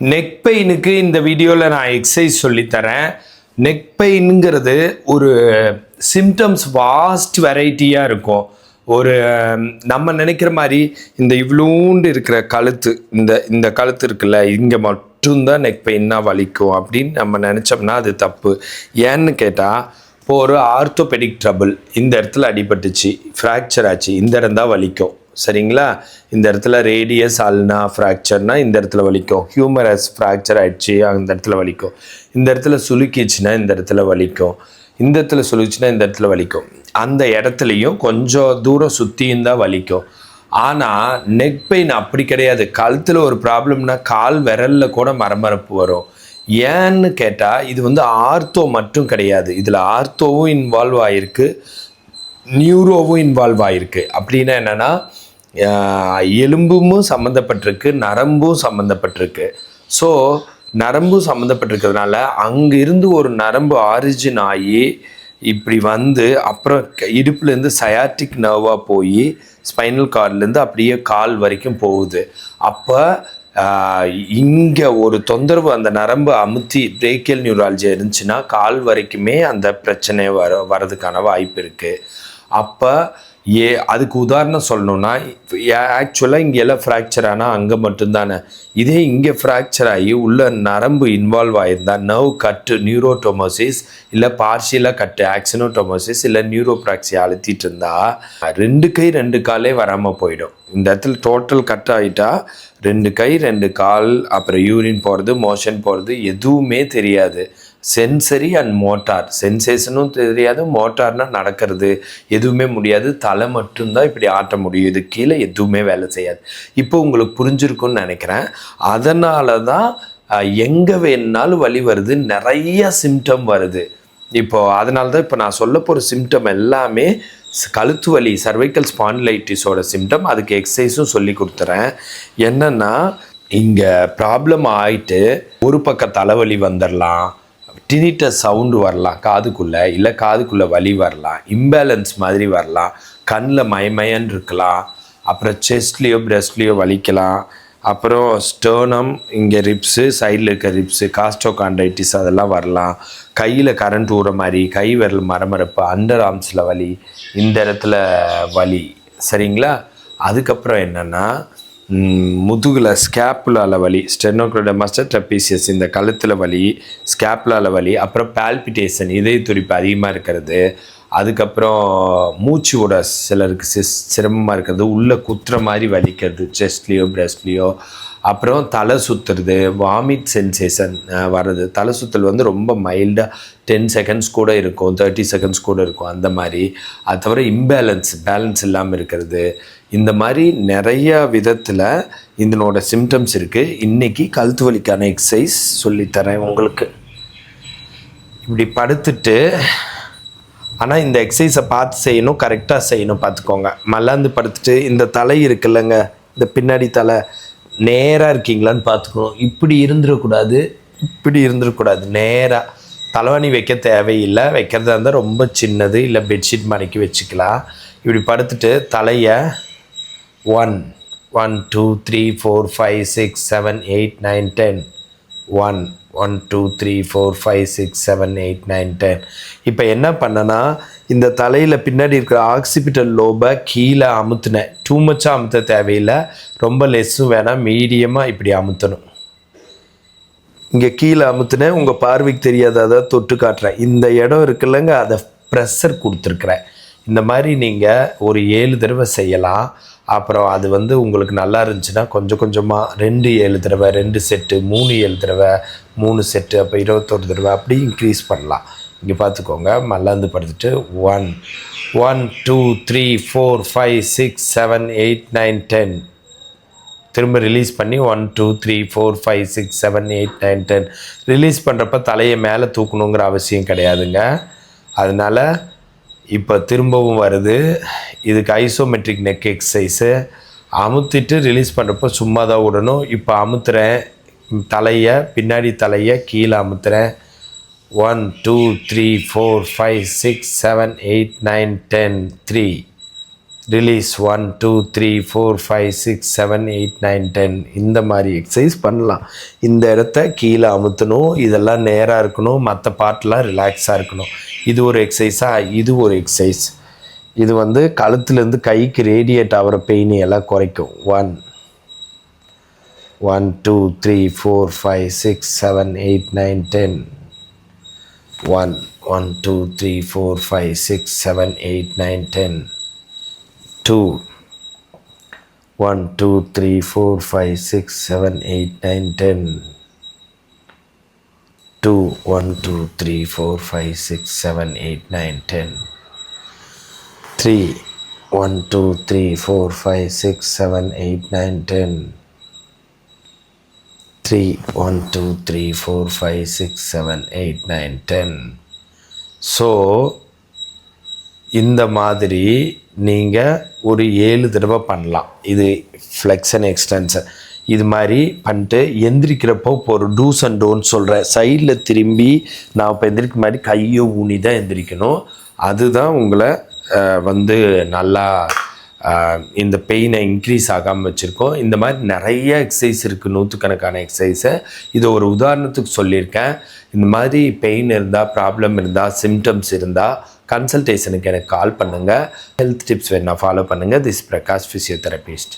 Neck பெயினுக்கு இந்த வீடியோவில் நான் எக்ஸசைஸ் சொல்லித்தரேன். நெக் பெயினுங்கிறது ஒரு சிம்டம்ஸ் வாஸ்ட் வெரைட்டியாக இருக்கும். ஒரு நம்ம நினைக்கிற மாதிரி இந்த இவ்வளோண்டு இருக்கிற கழுத்து, இந்த கழுத்து இருக்குல்ல, இங்கே மட்டும்தான் நெக் பெயின்னா வலிக்கும் அப்படின்னு நம்ம நினச்சோம்னா அது தப்பு. ஏன்னு கேட்டால், இப்போ ஒரு ஆர்த்தோபெடிக் ட்ரபிள், இந்த இடத்துல அடிபட்டுச்சு, ஃப்ராக்சர் ஆச்சு, இந்த இடம் தான் வலிக்கும். சரிங்களா? இந்த இடத்துல ரேடியஸ் அல்னா ஃப்ராக்சர்னா இந்த இடத்துல வலிக்கும். ஹியூமரஸ் ஃப்ராக்சர் ஆயிடுச்சு, அந்த இடத்துல வலிக்கும். இந்த இடத்துல சுலுக்கிச்சுன்னா இந்த இடத்துல வலிக்கும். இந்த இடத்துல சுலுக்கிச்சுன்னா இந்த இடத்துல வலிக்கும். அந்த இடத்துலையும் கொஞ்சம் தூரம் சுற்றியும் தான் வலிக்கும். ஆனால் நெக் பெயின் அப்படி கிடையாது. கழுத்தில் ஒரு ப்ராப்ளம்னா கால் விரலில் கூட மரமரப்பு வரும். ஏன்னு கேட்டால், இது ஆர்த்தோ மட்டும் கிடையாது. இதில் ஆர்த்தோவும் இன்வால்வ் ஆகிருக்கு, நியூரோவும் இன்வால்வ் ஆகிருக்கு. அப்படின்னா என்னென்னா, எலும்பும் சம்மந்தப்பட்டிருக்கு, நரம்பும் சம்மந்தப்பட்டிருக்கு. ஸோ நரம்பும் சம்மந்தப்பட்டிருக்கிறதுனால அங்கிருந்து ஒரு நரம்பு ஆரிஜின் ஆகி இப்படி வந்து அப்புறம் இடுப்புலேருந்து சயாட்டிக் நர்வாக போய் ஸ்பைனல் கார்ட்லேருந்து அப்படியே கால் வரைக்கும் போகுது. அப்போ இங்கே ஒரு தொந்தரவு, அந்த நரம்பு அமுத்தி பிரேக்கியல் நியூராலஜி இருந்துச்சுன்னா கால் வரைக்குமே அந்த பிரச்சனை வரதுக்கான வாய்ப்பு இருக்குது. அப்போ அதுக்கு உதாரணம் சொல்லணுன்னா, ஆக்சுவலாக இங்கே எல்லாம் ஃப்ராக்சர் ஆனால் அங்கே மட்டும்தானே. இதே இங்கே ஃப்ராக்சர் ஆகி உள்ள நரம்பு இன்வால்வ் ஆகியிருந்தா, நர்வ் கட்டு நியூரோடோமோசிஸ் இல்லை பார்ஷியலாக கட்டு ஆக்சினோடோமோசிஸ் இல்லை நியூரோப்ராக்சியா அழுத்திட்டு இருந்தால் 2 கை 2 காலே வராமல் போயிடும். இந்த இடத்துல டோட்டல் கட் ஆகிட்டா 2 கை 2 கால், அப்புறம் யூரின் போகிறது, மோஷன் போகிறது எதுவுமே தெரியாது. சென்சரி அண்ட் மோட்டார், சென்சேஷனும் தெரியாது, மோட்டார்னால் நடக்கிறது எதுவுமே முடியாது. தலை மட்டும்தான் இப்படி ஆட்ட முடியும், இது கீழே எதுவுமே வேலை செய்யாது. இப்போ உங்களுக்கு புரிஞ்சிருக்குன்னு நினைக்கிறேன். அதனால தான் எங்கே வேணுனாலும் வலி வருது, நிறைய சிம்டம் வருது. இப்போது அதனால தான் இப்போ நான் சொல்ல போகிற சிம்டம் எல்லாமே கழுத்து வலி, சர்வைக்கல் ஸ்பாண்டிலைட்டிஸோட சிம்டம். அதுக்கு எக்ஸசைஸும் சொல்லி கொடுத்துறேன். என்னென்னா, இங்கே ப்ராப்ளம் ஆகிட்டு ஒரு பக்கம் தலைவலி வந்துடலாம், டினிட்டஸ் சவுண்டு வரலாம் காதுக்குள்ளே, இல்லை காதுக்குள்ளே வலி வரலாம், இம்பேலன்ஸ் மாதிரி வரலாம், கண்ணில் மயமயன்னு இருக்கலாம், அப்புறம் செஸ்ட்லேயோ பிரெஸ்ட்லேயோ வலிக்கலாம், அப்புறம் ஸ்டர்னம், இங்கே ரிப்ஸு, சைடில் இருக்க ரிப்ஸு, காஸ்டோகாண்டைட்டிஸ் அதெல்லாம் வரலாம், கையில் கரண்ட் ஊற மாதிரி, கை விரல் மரமரப்பு, அண்டர் ஆர்ம்ஸில் வலி, இந்த இடத்துல வலி. சரிங்களா? அதுக்கப்புறம் என்னென்னா, முதுகில் ஸ்கேப்புலால வலி, ஸ்டெனோக்ளோடமஸ்டர் ட்ரெபீசியஸ், இந்த கழுத்தில் வலி, ஸ்கேப்புலால வலி, அப்புறம் பால்பிட்டேஷன், இதய துடிப்பு அதிகமாக இருக்கிறது, அதுக்கப்புறம் மூச்சு விட சிலருக்கு சிரமமாக இருக்கிறது, உள்ளே குத்துற மாதிரி வலிக்கிறது செஸ்ட்லேயோ பிரெஸ்ட்லேயோ, அப்புறம் தலை சுற்றுறது, வாமிட் சென்சேஷன் வர்றது. தலை சுற்றல் ரொம்ப மைல்டாக 10 செகண்ட்ஸ் கூட இருக்கும், 30 செகண்ட்ஸ் கூட இருக்கும், அந்த மாதிரி. அது தவிர பேலன்ஸ் இல்லாமல் இருக்கிறது. இந்த மாதிரி நிறைய விதத்தில் இதனோட சிம்டம்ஸ் இருக்குது. இன்றைக்கி கழுத்து வலிக்கான எக்ஸசைஸ் சொல்லித்தரேன் உங்களுக்கு. இப்படி படுத்துட்டு, ஆனால் இந்த எக்ஸசைஸை பார்த்து செய்யணும், கரெக்டாக செய்யணும், பார்த்துக்கோங்க. மல்லாந்து படுத்துட்டு இந்த தலை இருக்குல்லங்க, இந்த பின்னாடி தலை நேராக இருக்கீங்களான்னு பார்த்துக்கணும். இப்படி இருந்துடக்கூடாது, நேராக. தலைவாணி வைக்க தேவையில்லை, வைக்கிறதா இருந்தால் ரொம்ப சின்னது, இல்லை பெட்ஷீட் மடக்கி வச்சுக்கலாம். இப்படி படுத்துட்டு தலையை 1 1 2 3 4 5 6 7 8 9 10 1 1 2 3 4 5 6 7 8 9 10. இப்போ என்ன பண்ணனா, இந்த தலையில் பின்னாடி இருக்கிற ஆக்சிபிட்டல் லோபை கீழே அமுத்துனேன். டூ மச்சாக அமுத்த தேவையில்லை, ரொம்ப லெஸ்ஸும் வேணாம், மீடியமாக இப்படி அமுத்தணும். இங்கே கீழே அமுத்துனேன், உங்கள் பார்வைக்கு தெரியாத தொட்டு காட்டுறேன். இந்த இடம் இருக்குல்லங்க, அதை ப்ரெஷர் கொடுத்துருக்குறேன். இந்த மாதிரி நீங்கள் ஒரு 7 தடவை செய்யலாம். அப்புறம் அது உங்களுக்கு நல்லா இருந்துச்சுன்னா கொஞ்சம் கொஞ்சமாக 2 7 தடவை, 2 செட்டு, 3 7 தடவை, 3 செட்டு, அப்போ 21 தடவை அப்படி இன்க்ரீஸ் பண்ணலாம். இங்கே பார்த்துக்கோங்க. மல்லாந்து படுத்துட்டு 1 1 2 3 4 5 6 7 8 9 10. திரும்ப ரிலீஸ் பண்ணி 1 2 3 4 5 6 7 8 9 10. ரிலீஸ் பண்ணுறப்ப தலையை மேலே தூக்கணுங்கிற அவசியம் கிடையாதுங்க. அதனால் இப்போ திரும்பவும் வருது. இதுக்கு ஐசோமெட்ரிக் நெக் எக்ஸசைஸு. அமுத்திட்டு ரிலீஸ் பண்ணுறப்போ சும்மா தான் விடணும். இப்போ அமுத்துறேன், பின்னாடி தலையை கீழே அமுத்துறேன். 1 2 3 4 5 6 7 8 9 10 3. ரிலீஸ் 1 2 3 4 5 6 7 8 9 10 இந்த மாதிரி எக்ஸசைஸ் பண்ணலாம். இந்த இடத்த கீழே அமுத்தணும், இதெல்லாம் நேராக இருக்கணும், மற்ற பார்ட்லாம் ரிலாக்ஸாக இருக்கணும். இது ஒரு எக்ஸசைஸாக, இது ஒரு எக்ஸசைஸ். இது வந்து கழுத்துலேருந்து கைக்கு ரேடியேட் ஆகிற பெயின் எல்லாம் குறைக்கும். 1 2 3 4 5 6 7 8 9 10 1 2 3 4 5 6 7 8 9 10 2 1 2 3 4 5 6 7 8 9 10 2 1 2 3 4 5 6 7 8 9 10 3 1 2 3 4 5 6 7 8 9 10 3 1 2 3 4 5 6 7 8 9 10. ஸோ இந்த மாதிரி நீங்கள் ஒரு 7 தடவை பண்ணலாம். இது ஃப்ளெக்ஷன் எக்ஸ்டென்ஷன். இது மாதிரி பண்ணிட்டு எந்திரிக்கிறப்போ இப்போ ஒரு டூஸ் அண்ட் டோன்ட் சொல்கிறேன். சைடில் திரும்பி நான் இப்போ எந்திரிக்க மாதிரி கையை ஊனி தான் எந்திரிக்கணும். அதுதான் உங்களை வந்து நல்லா இந்த பெயினை இன்க்ரீஸ் ஆகாமல் வச்சுருக்கோம். இந்த மாதிரி நிறைய எக்ஸசைஸ் இருக்குது, நூற்றுக்கணக்கான எக்ஸசைஸை. இது ஒரு உதாரணத்துக்கு சொல்லியிருக்கேன். இந்த மாதிரி பெயின் இருந்தால், ப்ராப்ளம் இருந்தால், சிம்டம்ஸ் இருந்தால் கன்சல்டேஷனுக்கு எனக்கு கால் பண்ணுங்கள். ஹெல்த் டிப்ஸ் வேணா ஃபாலோ பண்ணுங்கள். This Prakash physiotherapist.